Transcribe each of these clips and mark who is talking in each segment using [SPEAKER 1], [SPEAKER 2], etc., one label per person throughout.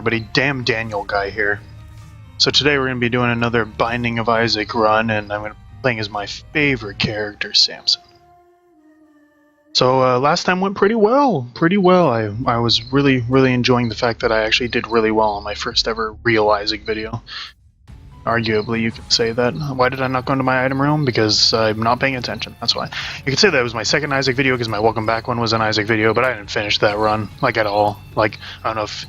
[SPEAKER 1] everybody, damn Daniel guy here. So today we're going to be doing another Binding of Isaac run, and I'm going to be playing as my favorite character, Samson. So last time went pretty well. I was really enjoying the fact that I actually did really well on my first ever real Isaac video. Arguably, you could say that. Why did I not go into my item room? Because I'm not paying attention, that's why. You could say that it was my second Isaac video because my Welcome Back one was an Isaac video, but I didn't finish that run, like, at all. Like, I don't know if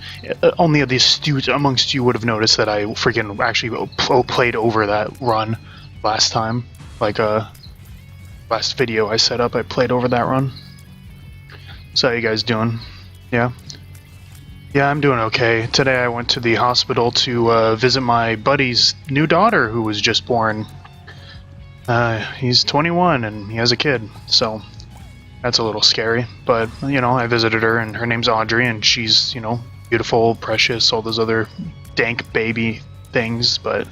[SPEAKER 1] only the astute amongst you would have noticed that I freaking actually played over that run last time. Like, last video I set up, I played over that run. So how you guys doing? Yeah? Yeah, I'm doing okay. Today I went to the hospital to visit my buddy's new daughter who was just born. He's 21 and he has a kid, so that's a little scary. But, you know, I visited her and her name's Audrey and she's, you know, beautiful, precious, all those other dank baby things, but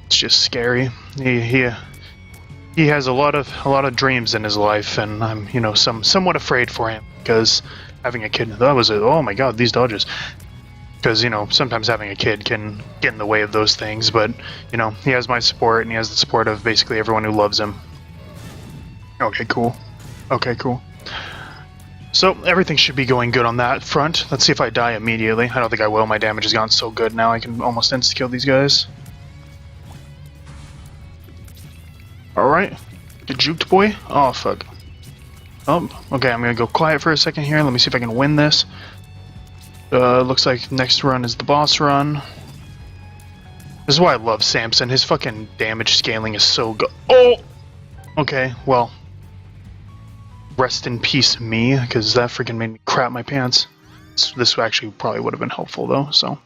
[SPEAKER 1] it's just scary. He has a lot of dreams in his life, and I'm, you know, somewhat afraid for him because having a kid, that was oh my god, these dodges. Because, you know, sometimes having a kid can get in the way of those things, but, you know, he has my support, and he has the support of basically everyone who loves him. Okay, cool. Okay, cool. So, everything should be going good on that front. Let's see if I die immediately. I don't think I will. My damage has gotten so good now I can almost insta-kill these guys. Alright. Get juked, boy. Oh, fuck. Oh, okay, I'm gonna go quiet for a second here. Let me see if I can win this. Looks like next run is the boss run. This is why I love Samson. His fucking damage scaling is so good. Oh! Okay, well. Rest in peace, me, because that freaking made me crap my pants. This actually probably would have been helpful, though, so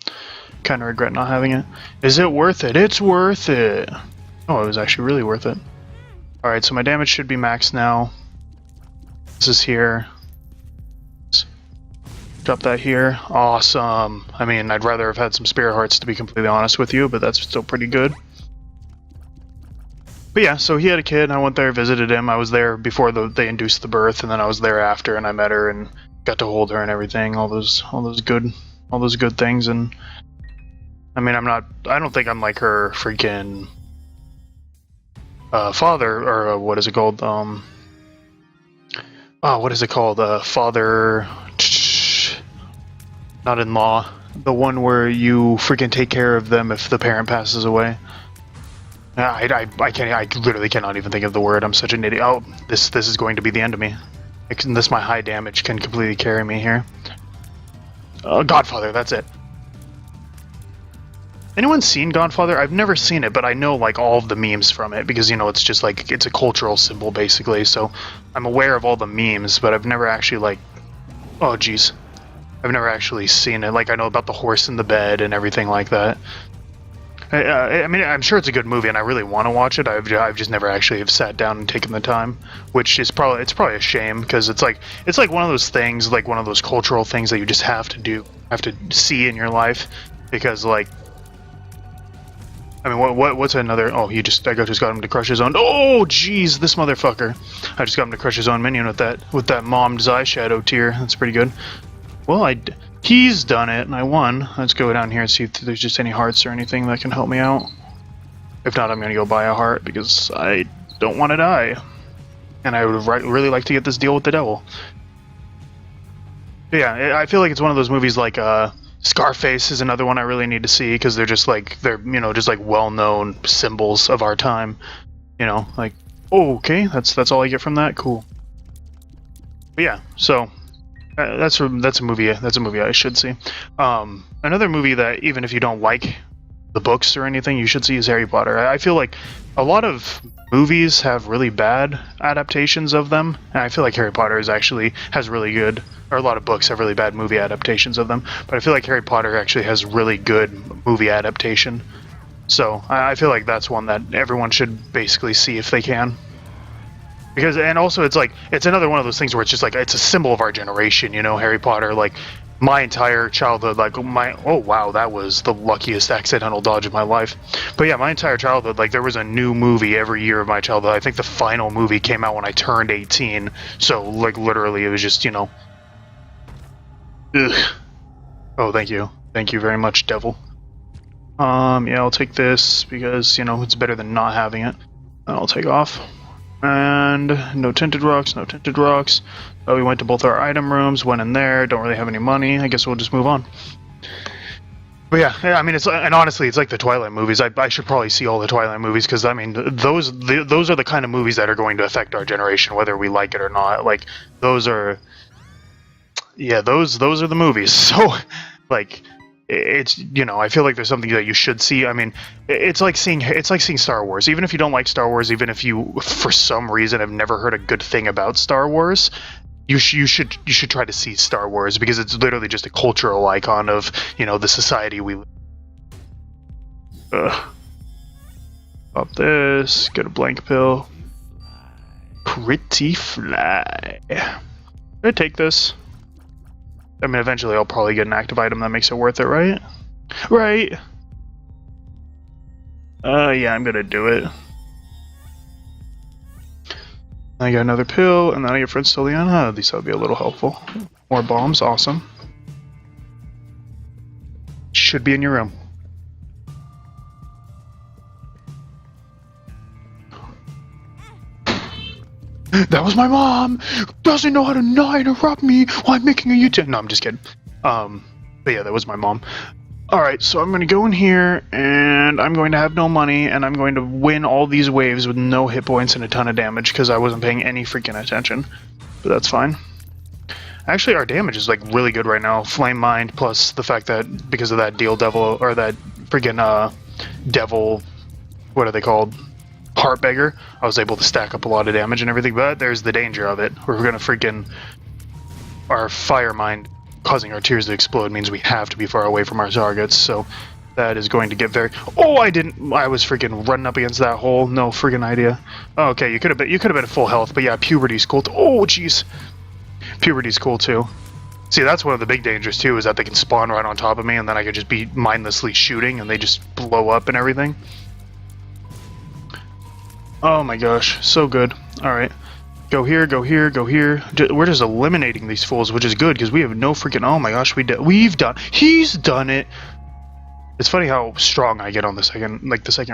[SPEAKER 1] kind of regret not having it. Is it worth it? It's worth it! Oh, it was actually really worth it. Alright, so my damage should be maxed now. This is here. Drop that here. Awesome. I mean, I'd rather have had some spirit hearts, to be completely honest with you, but that's still pretty good. But yeah, so he had a kid, I went there, visited him. I was there before they induced the birth, and then I was there after, and I met her and got to hold her and everything. All those good things. And I mean, I don't think I'm like her freaking father, or what is it called? What is it called? Father... Not-in-law. The one where you freaking take care of them if the parent passes away. I literally cannot even think of the word. I'm such an idiot. Oh, this is going to be the end of me. This my high damage can completely carry me here. Godfather, that's it. Anyone seen Godfather? I've never seen it, but I know like all of the memes from it because, you know, it's just like, it's a cultural symbol basically, so I'm aware of all the memes, but I've never actually like, oh jeez, I've never actually seen it. Like, I know about the horse in the bed and everything like that. I mean, I'm sure it's a good movie and I really want to watch it. I've just never actually have sat down and taken the time, which is probably a shame because it's like one of those things, like one of those cultural things that you just have to see in your life because, like, I mean, what's another? Oh, I just got him to crush his own. Oh, jeez, this motherfucker! I just got him to crush his own minion with that mom's eyeshadow tier. That's pretty good. Well, he's done it, and I won. Let's go down here and see if there's just any hearts or anything that can help me out. If not, I'm gonna go buy a heart because I don't want to die, and I would really like to get this deal with the devil. But yeah, I feel like it's one of those movies like Scarface is another one I really need to see because they're you know, just like well-known symbols of our time. You know, like, oh, okay, that's all I get from that. Cool. But yeah, so that's a movie I should see. Another movie that even if you don't like the books or anything, you should see is Harry Potter. I feel like a lot of movies have really bad adaptations of them, and I feel like Harry Potter has really good, or a lot of books have really bad movie adaptations of them, but I feel like Harry Potter actually has really good movie adaptation. So I feel like that's one that everyone should basically see if they can. Because, and also it's another one of those things where it's just like, it's a symbol of our generation, you know, Harry Potter, like, my entire childhood, like, oh wow, that was the luckiest accidental dodge of my life. But yeah, my entire childhood, like, there was a new movie every year of my childhood. I think the final movie came out when I turned 18, so, like, literally, it was just, you know, ugh. Oh, thank you. Thank you very much, devil. Yeah, I'll take this because, you know, it's better than not having it. I'll take off. And no tinted rocks, no tinted rocks. We went to both our item rooms, went in there, don't really have any money. I guess we'll just move on. But yeah, I mean, and honestly, it's like the Twilight movies. I should probably see all the Twilight movies because, I mean, those are the kind of movies that are going to affect our generation, whether we like it or not. Like, those are... Yeah, those are the movies. So, like... It's, you know, I feel like there's something that you should see. I mean, it's like seeing Star Wars. Even if you don't like Star Wars, even if you for some reason have never heard a good thing about Star Wars, you should try to see Star Wars because it's literally just a cultural icon of, you know, the society we live. Pop this, get a blank pill. Pretty fly. I take this. I mean, eventually I'll probably get an active item that makes it worth it, right? Right! Yeah, I'm gonna do it. I got another pill, and then I get Fred Stoliana. At least that'll be a little helpful. More bombs, awesome. Should be in your room. That was my mom! Doesn't know how to not interrupt me while I'm making a YouTube. No, I'm just kidding. But yeah, that was my mom. Alright, so I'm gonna go in here, and I'm going to have no money, and I'm going to win all these waves with no hit points and a ton of damage, because I wasn't paying any freaking attention. But that's fine. Actually, our damage is, like, really good right now. Flame Mind, plus the fact that, because of that Deal Devil, or that freaking, Devil... What are they called? Heartbeggar, I was able to stack up a lot of damage and everything, but there's the danger of it. We're gonna freaking... Our Fire Mind causing our tears to explode means we have to be far away from our targets, so that is going to get very... Oh, I was freaking running up against that hole. No freaking idea. Oh, okay, you could have been at full health, but yeah, Puberty's cool. Oh, jeez. Puberty's cool too. See, that's one of the big dangers too, is that they can spawn right on top of me, and then I could just be mindlessly shooting, and they just blow up and everything. Oh my gosh, so good. Alright. Go here, go here, go here. We're just eliminating these fools, which is good, because we have no freaking... Oh my gosh, he's done it! It's funny how strong I get on the second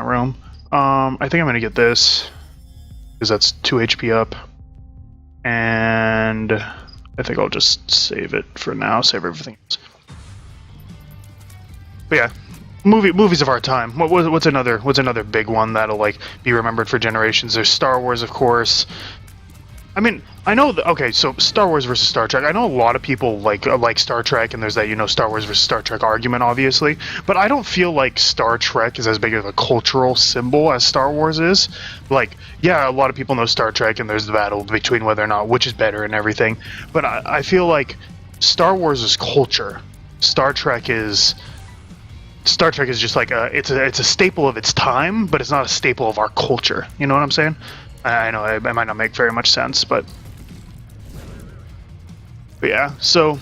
[SPEAKER 1] room. I think I'm gonna get this, because that's 2 HP up. And... I think I'll just save it for now, save everything else. But yeah. Movies of our time. What's another big one that'll like be remembered for generations? There's Star Wars, of course. I mean, I know. Okay, so Star Wars versus Star Trek. I know a lot of people like Star Trek, and there's that, you know, Star Wars versus Star Trek argument, obviously. But I don't feel like Star Trek is as big of a cultural symbol as Star Wars is. Like, yeah, a lot of people know Star Trek, and there's the battle between whether or not which is better and everything. But I feel like Star Wars is culture. Star Trek is just like it's a staple of its time, but it's not a staple of our culture. You know what I'm saying? I know it might not make very much sense, but yeah. So I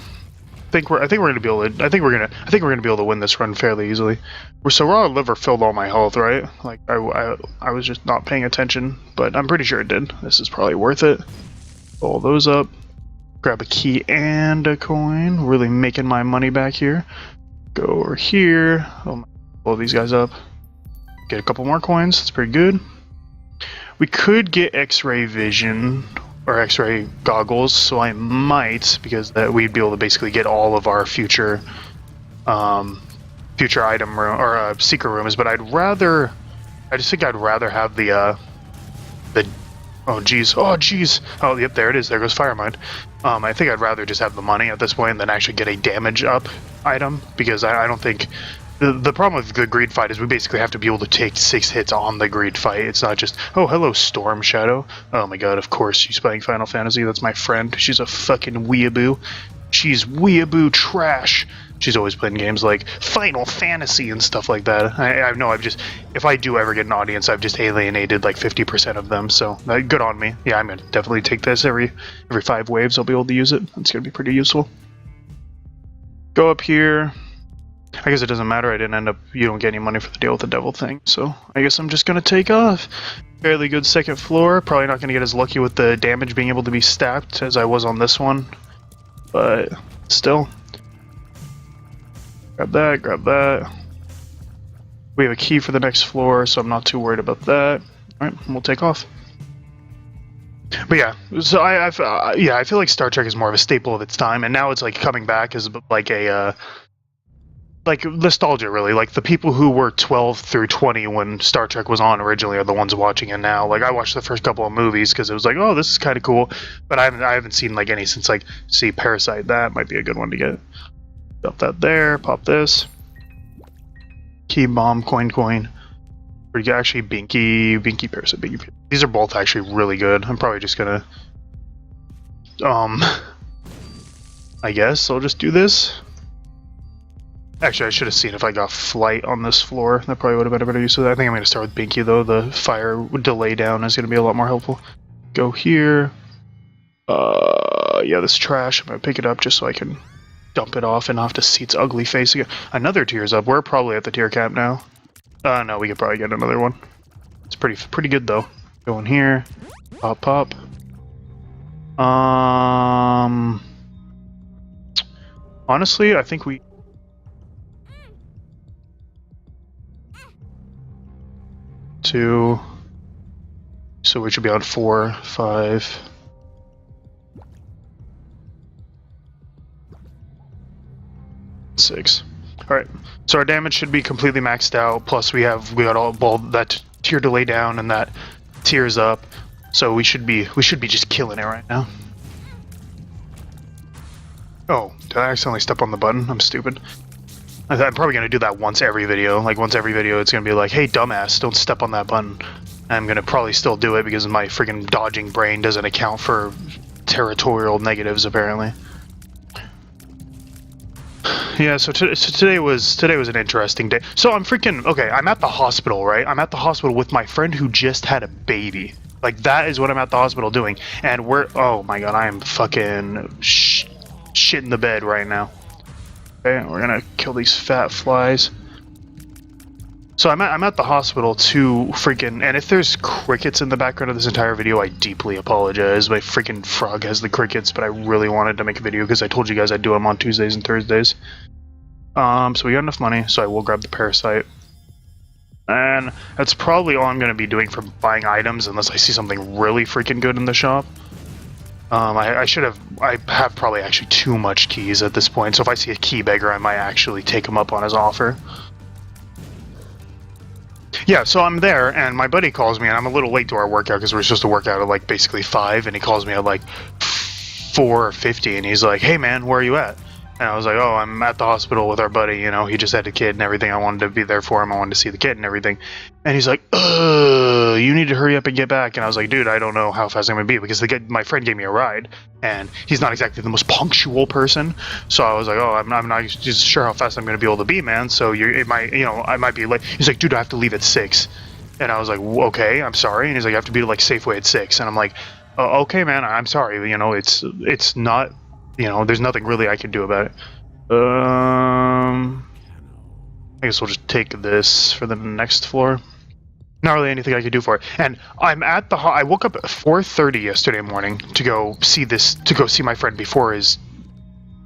[SPEAKER 1] think we're gonna be able to win this run fairly easily. So raw liver filled all my health, right? Like I was just not paying attention, but I'm pretty sure it did. This is probably worth it. Pull all those up. Grab a key and a coin. Really making my money back here. Go over here. Pull these guys up. Get a couple more coins. That's pretty good. We could get X-ray vision or X-ray goggles, so I might, because that we'd be able to basically get all of our future item room or secret rooms. But I just think I'd rather have the oh geez. Oh yep, there it is. There goes Firemind. I think I'd rather just have the money at this point than actually get a damage up item, because I don't think the problem with the greed fight is we basically have to be able to take 6 hits on the greed fight. It's not just, oh hello Storm Shadow. Oh my god, of course she's playing Final Fantasy. That's my friend. She's a fucking weeaboo. She's weeaboo trash. She's always playing games like Final Fantasy and stuff like that. I know if I do ever get an audience, I've just alienated like 50% of them, so good on me. Yeah, I'm gonna definitely take this every 5 waves. I'll be able to use it. It's gonna be pretty useful. Go up here. I guess it doesn't matter. You don't get any money for the deal with the devil thing, so I guess I'm just gonna take off. Fairly good second floor. Probably not gonna get as lucky with the damage being able to be stacked as I was on this one, but still. Grab that, grab that. We have a key for the next floor, so I'm not too worried about that. Alright, we'll take off. But yeah, so I feel like Star Trek is more of a staple of its time, and now it's like coming back as like a like nostalgia, really. Like the people who were 12 through 20 when Star Trek was on originally are the ones watching it now. Like I watched the first couple of movies because it was like, oh, this is kind of cool, but I haven't seen like any since like see Parasite. That might be a good one to get. Dump that there. Pop this. Key, bomb, coin. Pretty actually, Binky, Parasite, Binky. These are both actually really good. I'm probably just gonna, I guess I'll just do this. Actually, I should have seen if I got flight on this floor. That probably would have been a better use of that. I think I'm gonna start with Binky though. The fire delay down is gonna be a lot more helpful. Go here. Yeah, this trash. I'm gonna pick it up just so I can dump it off and not have to see its ugly face again. Another tier's up. We're probably at the tier cap now. No, we could probably get another one. It's pretty good though. Go in here. Pop. Honestly, I think we... Two. So we should be on 4, 5... 6. Alright, so our damage should be completely maxed out, plus we got all that tier delay down and that tier's up, so we should be just killing it right now. Oh, did I accidentally step on the button? I'm stupid. I'm probably gonna do that once every video. Like once every video it's gonna be like, hey dumbass, don't step on that button. And I'm gonna probably still do it because my freaking dodging brain doesn't account for territorial negatives apparently. Yeah, so today was an interesting day. So I'm I'm at the hospital, right? I'm at the hospital with my friend who just had a baby. Like that is what I'm at the hospital doing, and oh my god, I am fucking shit in the bed right now. Okay, we're gonna kill these fat flies. So I'm at the hospital to and if there's crickets in the background of this entire video, I deeply apologize. My freaking frog has the crickets, but I really wanted to make a video because I told you guys I'd do them on Tuesdays and Thursdays. So we got enough money, so I will grab the Parasite. And that's probably all I'm going to be doing for buying items unless I see something really freaking good in the shop. I have probably actually too much keys at this point, so if I see a key beggar, I might actually take him up on his offer. Yeah, so I'm there, and my buddy calls me, and I'm a little late to our workout because we're supposed to work out at like basically 5, and he calls me at like 4:50, and he's like, hey man, where are you at? And I was like, oh, I'm at the hospital with our buddy, you know, he just had a kid and everything. I wanted to be there for him. I wanted to see the kid and everything. And he's like, you need to hurry up and get back. And I was like, dude, I don't know how fast I'm going to be because my friend gave me a ride and he's not exactly the most punctual person. So I was like, oh, I'm not just sure how fast I'm going to be able to be, man. So I might be late. He's like, dude, I have to leave at 6. And I was like, okay, I'm sorry. And he's like, I have to be like Safeway at 6. And I'm like, oh, okay, man, I'm sorry. You know, it's not... You know, there's nothing really I can do about it. I guess we'll just take this for the next floor. Not really anything I can do for it. And I'm at I woke up at 4:30 yesterday morning to go see my friend before his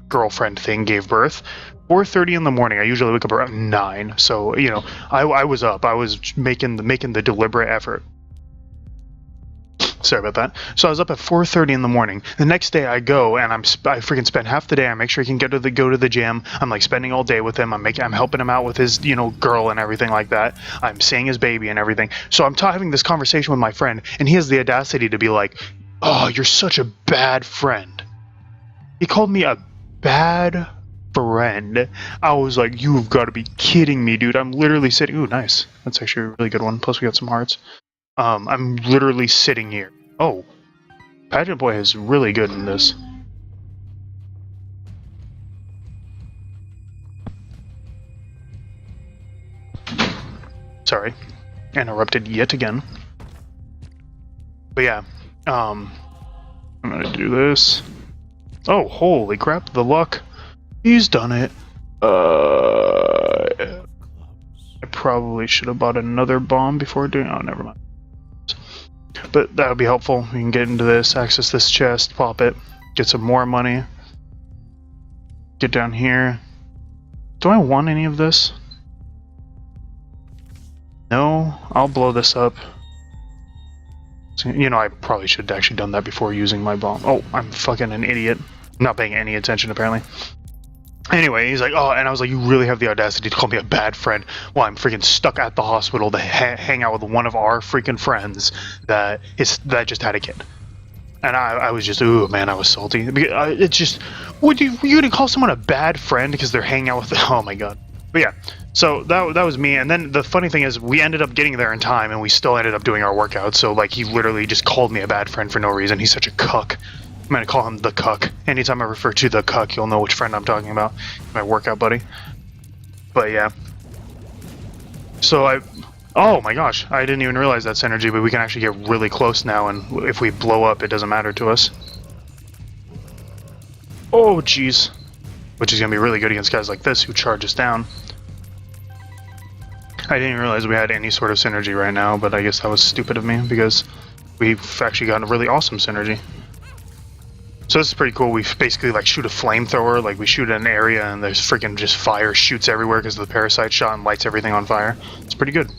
[SPEAKER 1] girlfriend thing gave birth. 4:30 in the morning. I usually wake up around 9. So, you know, I was up. I was making the deliberate effort. Sorry about that. So I was up at 4:30 in the morning. The next day I go and I freaking spend half the day. I make sure he can go to the gym. I'm like spending all day with him. I'm helping him out with his, you know, girl and everything like that. I'm seeing his baby and everything. So I'm having this conversation with my friend, and he has the audacity to be like, "Oh, you're such a bad friend." He called me a bad friend. I was like, "You've got to be kidding me, dude." I'm literally sitting. Ooh, nice. That's actually a really good one. Plus we got some hearts. I'm literally sitting here. Oh, Pageant Boy is really good in this. Sorry, interrupted yet again. But yeah, I'm gonna do this. Oh, holy crap, the luck. He's done it. I probably should have bought another bomb before doing... Oh, never mind. But that would be helpful. We can get into this, access this chest, pop it, get some more money. Get down here. Do I want any of this? No, I'll blow this up. So, you know, I probably should have actually done that before using my bomb. Oh, I'm fucking an idiot. Not paying any attention, apparently. Anyway, he's like, oh, and I was like, you really have the audacity to call me a bad friend while I'm freaking stuck at the hospital to hang out with one of our freaking friends that just had a kid. And I was just, ooh, man, I was salty. It's just, you gonna call someone a bad friend because they're hanging out with, oh my god. But yeah, so that was me, and then the funny thing is, we ended up getting there in time, and we still ended up doing our workout, so, like, he literally just called me a bad friend for no reason. He's such a cuck. I'm gonna call him the cuck. Anytime I refer to the cuck, you'll know which friend I'm talking about. My workout buddy. But yeah. So oh my gosh, I didn't even realize that synergy, but we can actually get really close now, and if we blow up, it doesn't matter to us. Oh, jeez. Which is gonna be really good against guys like this who charge us down. I didn't realize we had any sort of synergy right now, but I guess that was stupid of me, because we've actually gotten a really awesome synergy. So this is pretty cool. We basically like shoot a flamethrower, like we shoot in an area and there's freaking just fire shoots everywhere because of the parasite shot and lights everything on fire. It's pretty good.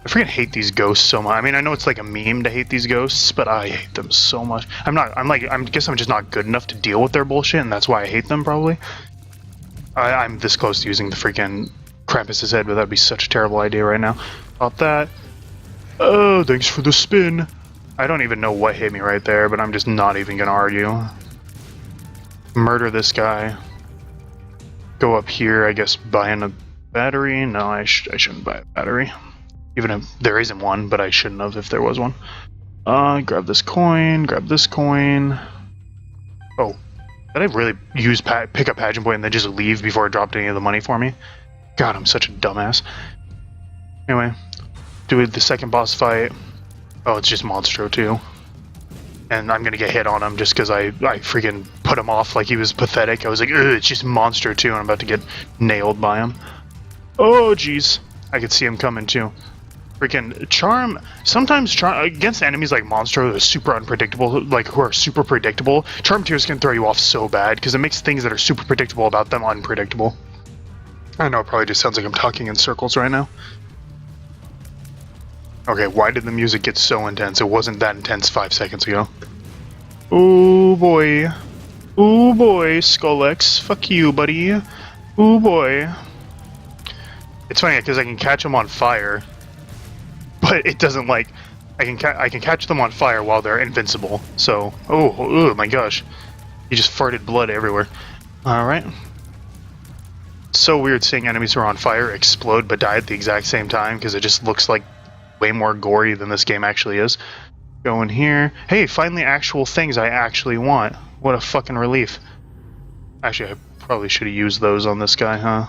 [SPEAKER 1] I freaking hate these ghosts so much. I mean, I know it's like a meme to hate these ghosts, but I hate them so much. I guess I'm just not good enough to deal with their bullshit, and that's why I hate them, probably. I'm this close to using the freaking Krampus's head, but that'd be such a terrible idea right now. About that. Oh, thanks for the spin. I don't even know what hit me right there, but I'm just not even gonna argue. Murder this guy. Go up here, I guess, buying a battery. No, I shouldn't buy a battery. Even if there isn't one, but I shouldn't have if there was one. Grab this coin, grab this coin. Oh, did I really pick up Pageant Point and then just leave before it dropped any of the money for me? God, I'm such a dumbass. Anyway, do the second boss fight. Oh, it's just Monstro too. And I'm gonna get hit on him just because I freaking put him off like he was pathetic. I was like, ugh, it's just Monstro too, and I'm about to get nailed by him. Oh, jeez. I could see him coming too. Freaking Charm, sometimes Charm, against enemies like Monstro that are super unpredictable, like who are super predictable, Charm Tears can throw you off so bad because it makes things that are super predictable about them unpredictable. I know it probably just sounds like I'm talking in circles right now. Okay, why did the music get so intense? It wasn't that intense 5 seconds ago. Ooh boy. Ooh boy, Skullx. Fuck you, buddy. Ooh boy. It's funny because I can catch them on fire, but it doesn't like I can catch them on fire while they're invincible. So, oh my gosh, he just farted blood everywhere. All right. So weird seeing enemies who are on fire explode but die at the exact same time because it just looks like way more gory than this game actually is. Go in here. Hey, finally actual things I actually want. What a fucking relief. Actually, I probably should have used those on this guy, huh?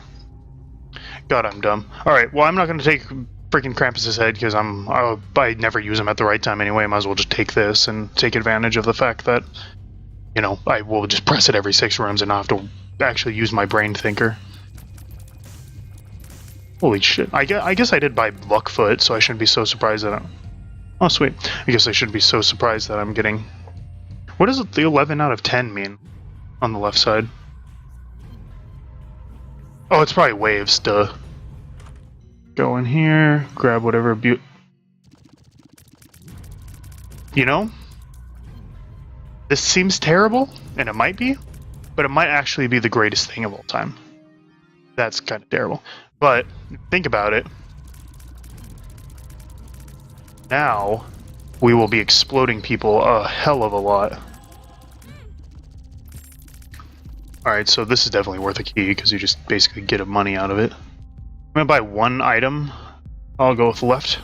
[SPEAKER 1] God, I'm dumb. Alright, well, I'm not going to take freaking Krampus's head because I never use him at the right time anyway. Might as well just take this and take advantage of the fact that, you know, I will just press it every 6 rooms and not have to actually use my brain thinker. Holy shit. I guess I did buy Luckfoot, so I shouldn't be so surprised that I'm... Oh, sweet. I guess I shouldn't be so surprised that I'm getting... What does the 11 out of 10 mean on the left side? Oh, it's probably waves, duh. Go in here, grab whatever You know? This seems terrible, and it might be, but it might actually be the greatest thing of all time. That's kind of terrible. But, think about it. Now, we will be exploding people a hell of a lot. Alright, so this is definitely worth a key, because you just basically get money out of it. I'm gonna buy one item. I'll go with left.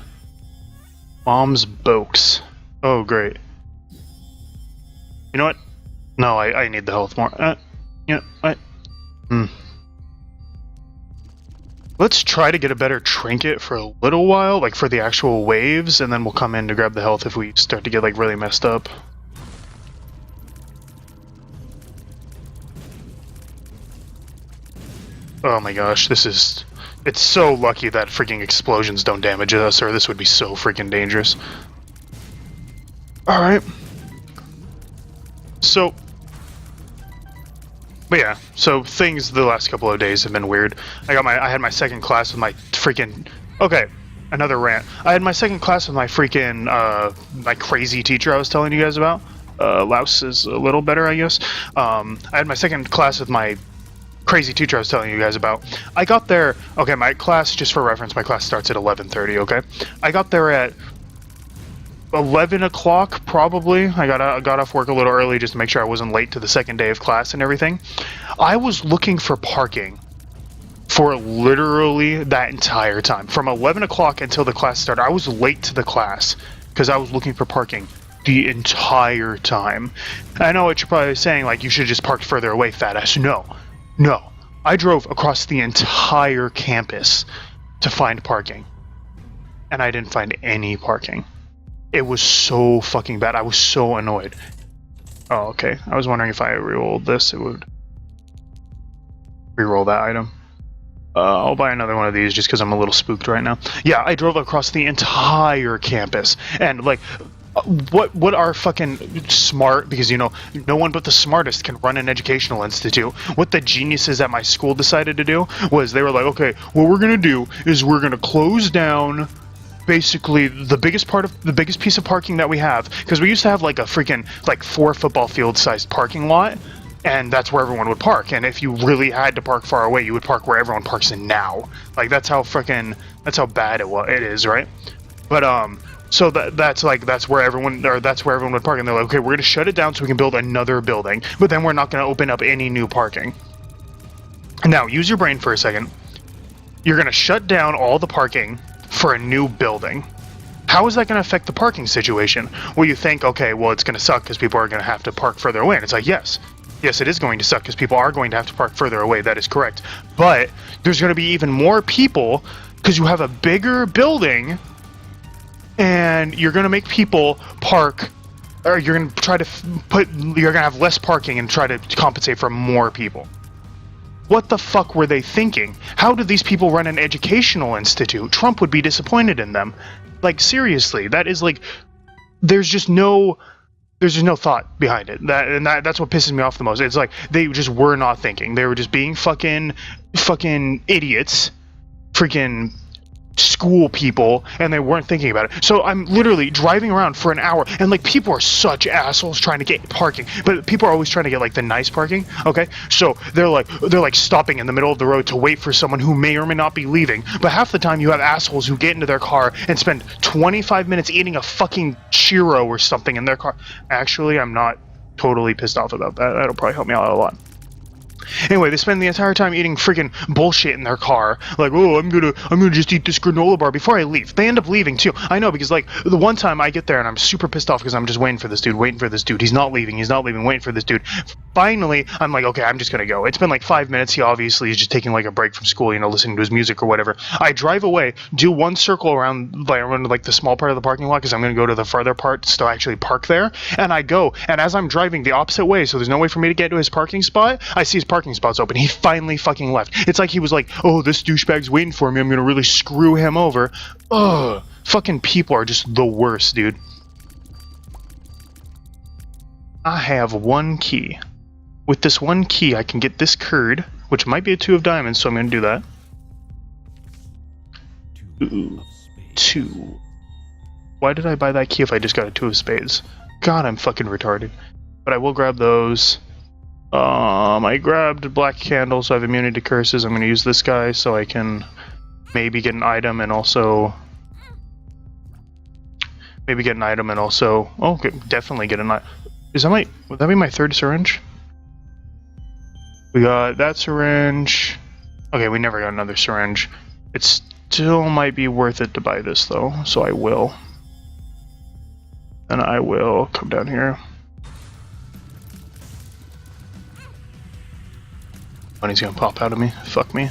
[SPEAKER 1] Mom's Bokes. Oh, great. You know what? No, I need the health more. You know, Let's try to get a better trinket for a little while, like for the actual waves, and then we'll come in to grab the health if we start to get like really messed up. Oh my gosh, it's so lucky that freaking explosions don't damage us, or this would be so freaking dangerous. Alright. So, But yeah, so things the last couple of days have been weird. I had my second class with my freaking, okay, another rant. I had my second class with my freaking, my crazy teacher I was telling you guys about. Louse is a little better, I guess. I had my second class with my crazy teacher I was telling you guys about. I got there, okay, my class, just for reference, my class starts at 11:30, okay? I got there at 11 o'clock, probably. I got off work a little early just to make sure I wasn't late to the second day of class and everything. I was looking for parking for literally that entire time. From 11 o'clock until the class started, I was late to the class because I was looking for parking the entire time. I know what you're probably saying, like, you should just park further away, fat ass. No. I drove across the entire campus to find parking. And I didn't find any parking. It was so fucking bad. I was so annoyed. Oh, okay. I was wondering if I re-rolled this, it would re-roll that item. I'll buy another one of these just because I'm a little spooked right now. Yeah, I drove across the entire campus. And, like, what are fucking smart, because, you know, no one but the smartest can run an educational institute. What the geniuses at my school decided to do was they were like, okay, what we're going to do is we're going to close down basically the biggest piece of parking that we have, because we used to have like a freaking like 4 football field sized parking lot, and that's where everyone would park. And if you really had to park far away, you would park where everyone parks in now. Like that's how bad it is, right? But so that's where everyone would park, and they're like, okay, we're gonna shut it down so we can build another building, but then we're not gonna open up any new parking. Now use your brain for a second. You're gonna shut down all the parking for a new building. How is that going to affect the parking situation? Well, you think, okay, well, it's going to suck because people are going to have to park further away. And it's like, yes, it is going to suck because people are going to have to park further away. That is correct. But there's going to be even more people because you have a bigger building, and you're going to make people park, or you're going to try to you're going to have less parking and try to compensate for more people. What the fuck were they thinking? How do these people run an educational institute? Trump would be disappointed in them. Like, seriously, that is like, there's just no thought behind it. That's what pisses me off the most. It's like, they just were not thinking. They were just being fucking idiots. Freaking school people, and they weren't thinking about it. So I'm literally driving around for an hour, and like people are such assholes trying to get parking, but people are always trying to get like the nice parking. Okay, so they're like stopping in the middle of the road to wait for someone who may or may not be leaving, but half the time you have assholes who get into their car and spend 25 minutes eating a fucking churro or something in their car. Actually, I'm not totally pissed off about that. That'll probably help me out a lot. Anyway, they spend the entire time eating freaking bullshit in their car. Like, oh, I'm gonna just eat this granola bar before I leave. They end up leaving too. I know, because like the one time I get there and I'm super pissed off because I'm just waiting for this dude. He's not leaving, waiting for this dude. Finally, I'm like, okay, I'm just gonna go. It's been like 5 minutes. He obviously is just taking like a break from school, you know, listening to his music or whatever. I drive away, do one circle around like the small part of the parking lot because I'm gonna go to the farther parts to actually park there. And I go, and as I'm driving the opposite way, so there's no way for me to get to his parking spot, I see his parking spot's open. He finally fucking left. It's like he was like, oh, this douchebag's waiting for me. I'm gonna really screw him over. Ugh. Fucking people are just the worst, dude. I have one key. With this one key, I can get this curd, which might be a 2 of diamonds, so I'm gonna do that. Ooh, 2. Why did I buy that key if I just got a 2 of spades? God, I'm fucking retarded. But I will grab those. I grabbed black candles, so I have immunity to curses. I'm going to use this guy so I can maybe get an item and also... Oh, okay, definitely get an item. Would that be my 3rd syringe? We got that syringe. Okay, we never got another syringe. It still might be worth it to buy this, though, so I will. And I will come down here. Money's gonna pop out of me. Fuck me.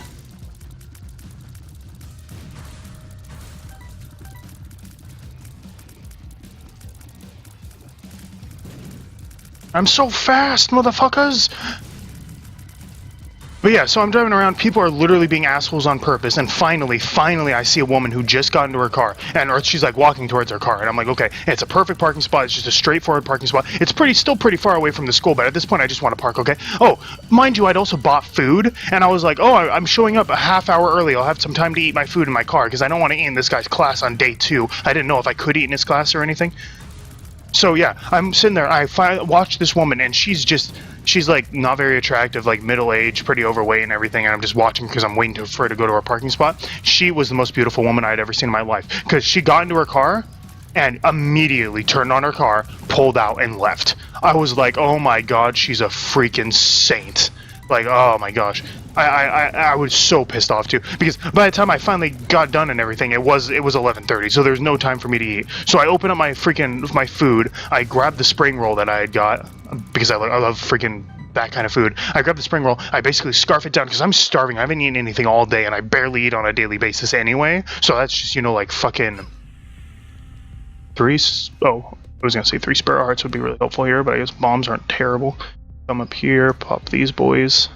[SPEAKER 1] I'm so fast, motherfuckers! But yeah, so I'm driving around, people are literally being assholes on purpose, and finally, I see a woman who just got into her car, or she's like walking towards her car, and I'm like, okay, it's a perfect parking spot, it's just a straightforward parking spot. It's still pretty far away from the school, but at this point I just want to park, okay? Oh, mind you, I'd also bought food, and I was like, oh, I'm showing up a half hour early, I'll have some time to eat my food in my car, because I don't want to eat in this guy's class on day 2. I didn't know if I could eat in his class or anything. So yeah, I'm sitting there, I watch this woman, and she's like not very attractive, like middle-aged, pretty overweight and everything, and I'm just watching because I'm waiting for her to go to her parking spot. She was the most beautiful woman I'd ever seen in my life, because she got into her car and immediately turned on her car, pulled out, and left. I was like, oh my god, she's a freaking saint. Like, oh my gosh. I was so pissed off too, because by the time I finally got done and everything, it was 11:30, so there's no time for me to eat. So I open up my food, I grab the spring roll that I had got, because I love freaking that kind of food. I grab the spring roll, I basically scarf it down, because I'm starving, I haven't eaten anything all day, and I barely eat on a daily basis anyway, so that's just, you know, like fucking I was gonna say 3 spare hearts would be really helpful here, but I guess bombs aren't terrible. Come up here, pop these boys.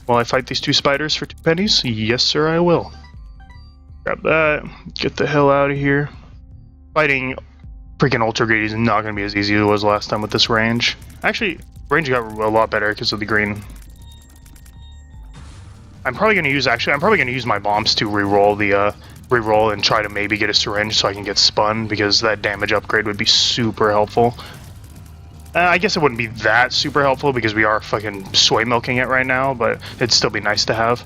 [SPEAKER 1] Will I fight these 2 spiders for 2 pennies? Yes, sir, I will. Grab that. Get the hell out of here. Fighting freaking Ultra Greedy is not going to be as easy as it was last time with this range. Actually, range got a lot better because of the green. I'm probably going to use my bombs to reroll and try to maybe get a syringe so I can get spun, because that damage upgrade would be super helpful. I guess it wouldn't be that super helpful because we are fucking soy milking it right now, but it'd still be nice to have.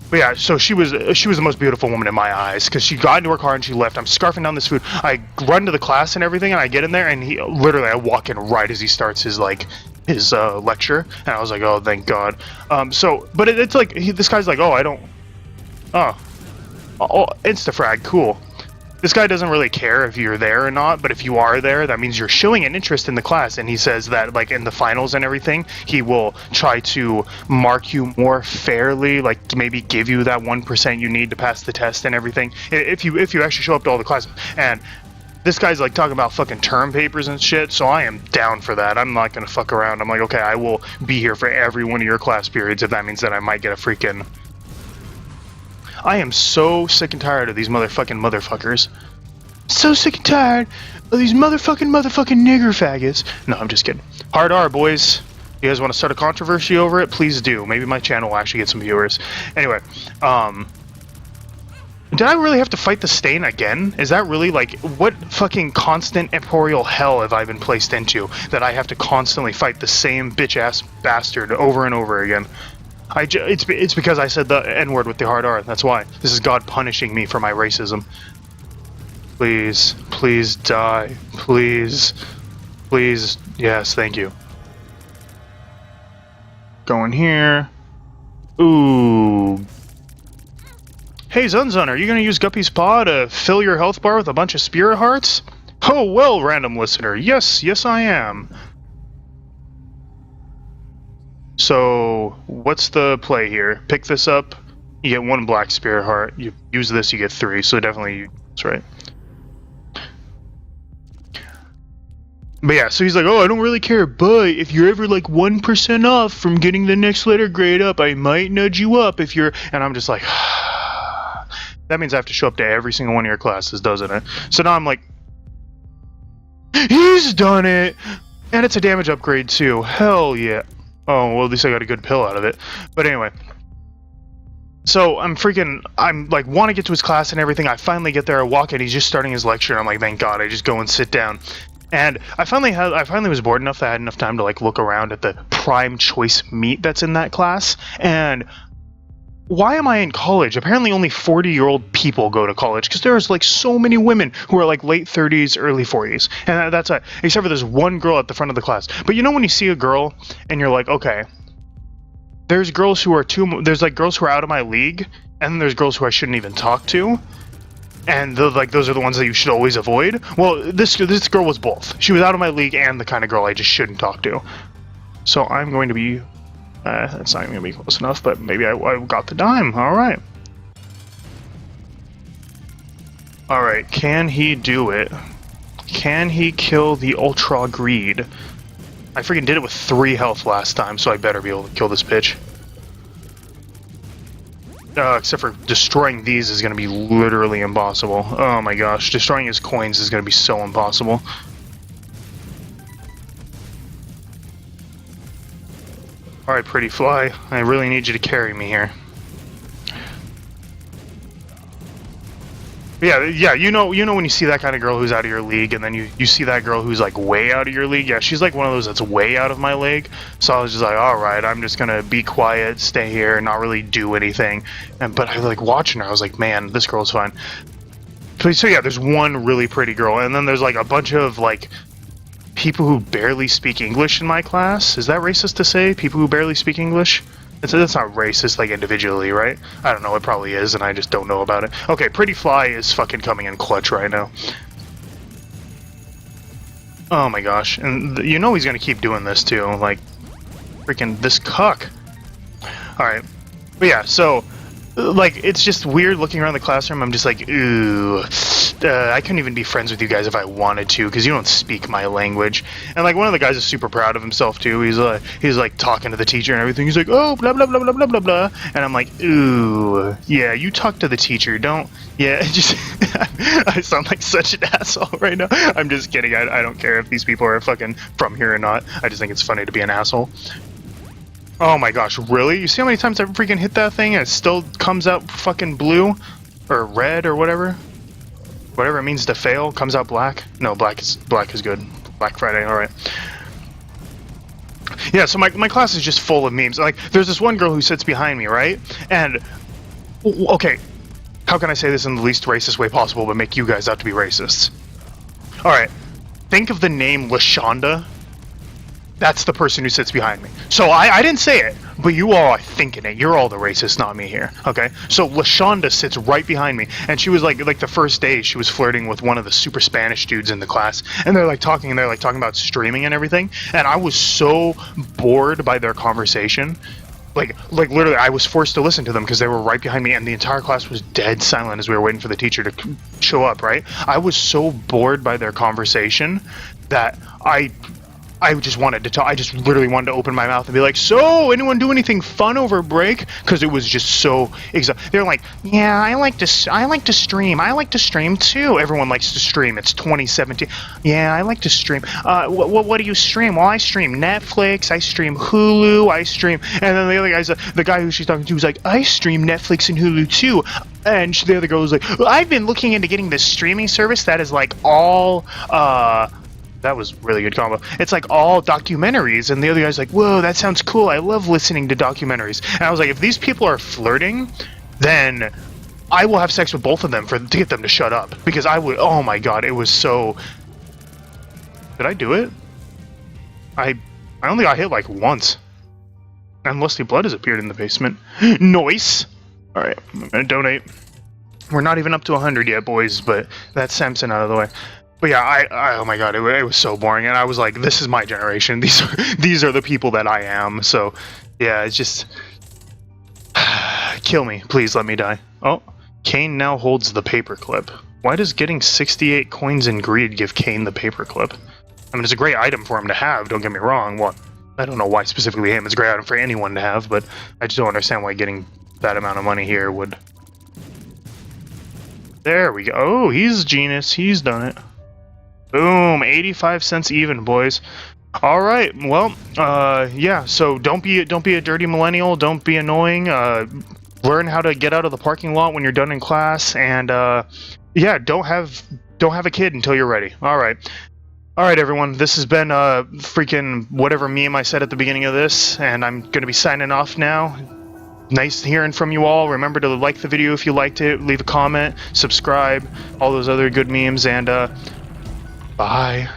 [SPEAKER 1] But yeah, so she was the most beautiful woman in my eyes, because she got into her car and she left. I'm scarfing down this food. I run to the class and everything, and I get in there, and I walk in right as he starts his lecture, and I was like, oh, thank God. But it's like this guy's like, insta-frag, cool. This guy doesn't really care if you're there or not, but if you are there, that means you're showing an interest in the class, and he says that, like, in the finals and everything, he will try to mark you more fairly, like, maybe give you that 1% you need to pass the test and everything, if you actually show up to all the classes. And this guy's, like, talking about fucking term papers and shit, so I am down for that. I'm not gonna fuck around. I'm like, okay, I will be here for every one of your class periods if that means that I might get a freaking... I am so sick and tired of these motherfuckers. So sick and tired of these motherfucking nigger faggots. No, I'm just kidding. Hard R, boys. You guys want to start a controversy over it? Please do. Maybe my channel will actually get some viewers. Anyway, did I really have to fight the stain again? Is that really, like, what fucking constant emporeal hell have I been placed into that I have to constantly fight the same bitch-ass bastard over and over again? It's because I said the N-word with the hard R, that's why. This is God punishing me for my racism. Please, please die. Please. Please. Yes, thank you. Going here. Ooh. Hey, Zunzun, are you gonna use Guppy's Paw to fill your health bar with a bunch of spirit hearts? Oh, well, random listener. Yes, I am. So, what's the play here? Pick this up, you get 1 black spirit heart. You use this, you get 3, so definitely that's right. But yeah, so he's like, oh, I don't really care, but if you're ever like 1% off from getting the next letter grade up, I might nudge you up if you're... And I'm just like... That means I have to show up to every single one of your classes, doesn't it? So now I'm like... He's done it! And it's a damage upgrade too. Hell yeah. Oh, well, at least I got a good pill out of it. But anyway. So, I'm like, want to get to his class and everything. I finally get there, I walk in, he's just starting his lecture, and I'm like, thank God, I just go and sit down. And I finally was bored enough that I had enough time to, like, look around at the prime choice meat that's in that class. And why am I in college? Apparently only 40-year-old people go to college, because there's like so many women who are like late 30s, early 40s, and that's it. Except for there's one girl at the front of the class. But you know when you see a girl and you're like, okay, there's girls who are there's like girls who are out of my league, and then there's girls who I shouldn't even talk to, and those are the ones that you should always avoid. Well, this girl was both. She was out of my league and the kind of girl I just shouldn't talk to. So I'm going to be... that's not even going to be close enough, but maybe I got the dime. Alright. Alright, can he do it? Can he kill the Ultra Greed? I freaking did it with 3 health last time, so I better be able to kill this bitch. Except for destroying these is going to be literally impossible. Oh my gosh, destroying his coins is going to be so impossible. Alright, pretty fly. I really need you to carry me here. Yeah, you know when you see that kind of girl who's out of your league, and then you see that girl who's like way out of your league. Yeah, she's like one of those that's way out of my league. So I was just like, all right, I'm just gonna be quiet, stay here, and not really do anything. But I like watching her. I was like, man, this girl's fine. So yeah, there's one really pretty girl, and then there's like a bunch of like people who barely speak English in my class. Is that racist to say? People who barely speak English? That's not racist, like, individually, right? I don't know, it probably is, and I just don't know about it. Okay, Pretty Fly is fucking coming in clutch right now. Oh my gosh, and you know he's gonna keep doing this, too. Like, freaking this cuck. Alright, but yeah, so, like, it's just weird looking around the classroom. I'm just like, ooh, I couldn't even be friends with you guys if I wanted to, because you don't speak my language. And like one of the guys is super proud of himself too. He's like talking to the teacher and everything. He's like, oh, blah blah blah blah blah blah blah. And I'm like, ooh, yeah, you talk to the teacher, don't. Yeah, just I sound like such an asshole right now. I'm just kidding. I don't care if these people are fucking from here or not. I just think it's funny to be an asshole. Oh my gosh, really? You see how many times I freaking hit that thing and it still comes out fucking blue? Or red or whatever? Whatever it means to fail, comes out black? No, black is good. Black Friday, alright. Yeah, so my class is just full of memes. Like, there's this one girl who sits behind me, right? And, okay, how can I say this in the least racist way possible but make you guys out to be racists? Alright, think of the name LaShonda. That's the person who sits behind me. So I didn't say it, but you all are thinking it. You're all the racists, not me here. Okay? So LaShonda sits right behind me, and she was like the first day she was flirting with one of the super Spanish dudes in the class, and they're talking about streaming and everything, and I was so bored by their conversation. Like literally, I was forced to listen to them because they were right behind me, and the entire class was dead silent as we were waiting for the teacher to show up, right? I was so bored by their conversation that I just wanted to talk. I just literally wanted to open my mouth and be like, so, anyone do anything fun over break? Because it was just so they're like, yeah, I like to stream. I like to stream too. Everyone likes to stream. It's 2017. Yeah, I like to stream. What do you stream? Well, I stream Netflix. I stream Hulu. I stream. And then the other guy's the guy who she's talking to was like, I stream Netflix and Hulu too. And the other girl was like, well, I've been looking into getting this streaming service that is like all that was really good combo. It's like all documentaries, and the other guy's like, whoa, that sounds cool. I love listening to documentaries. And I was like, if these people are flirting, then I will have sex with both of them to get them to shut up. Because I would, oh my god, it was so... Did I do it? I only got hit like once. And Lusty Blood has appeared in the basement. Noise! Alright, I'm gonna donate. We're not even up to 100 yet, boys, but that's Samson out of the way. But yeah, oh my god, it was so boring, and I was like, this is my generation. These are the people that I am. So, yeah, it's just kill me, please. Let me die. Oh, Kane now holds the paperclip. Why does getting 68 coins in greed give Kane the paperclip? I mean, it's a great item for him to have. Don't get me wrong. Well, I don't know why specifically him. It's a great item for anyone to have, but I just don't understand why getting that amount of money here would. There we go. Oh, he's a genius. He's done it. Boom, 85 cents even, boys. All right, well, yeah. So don't be a dirty millennial. Don't be annoying. Learn how to get out of the parking lot when you're done in class, and yeah, don't have a kid until you're ready. All right, everyone. This has been freaking whatever meme I said at the beginning of this, and I'm gonna be signing off now. Nice hearing from you all. Remember to like the video if you liked it. Leave a comment, subscribe, all those other good memes, and bye.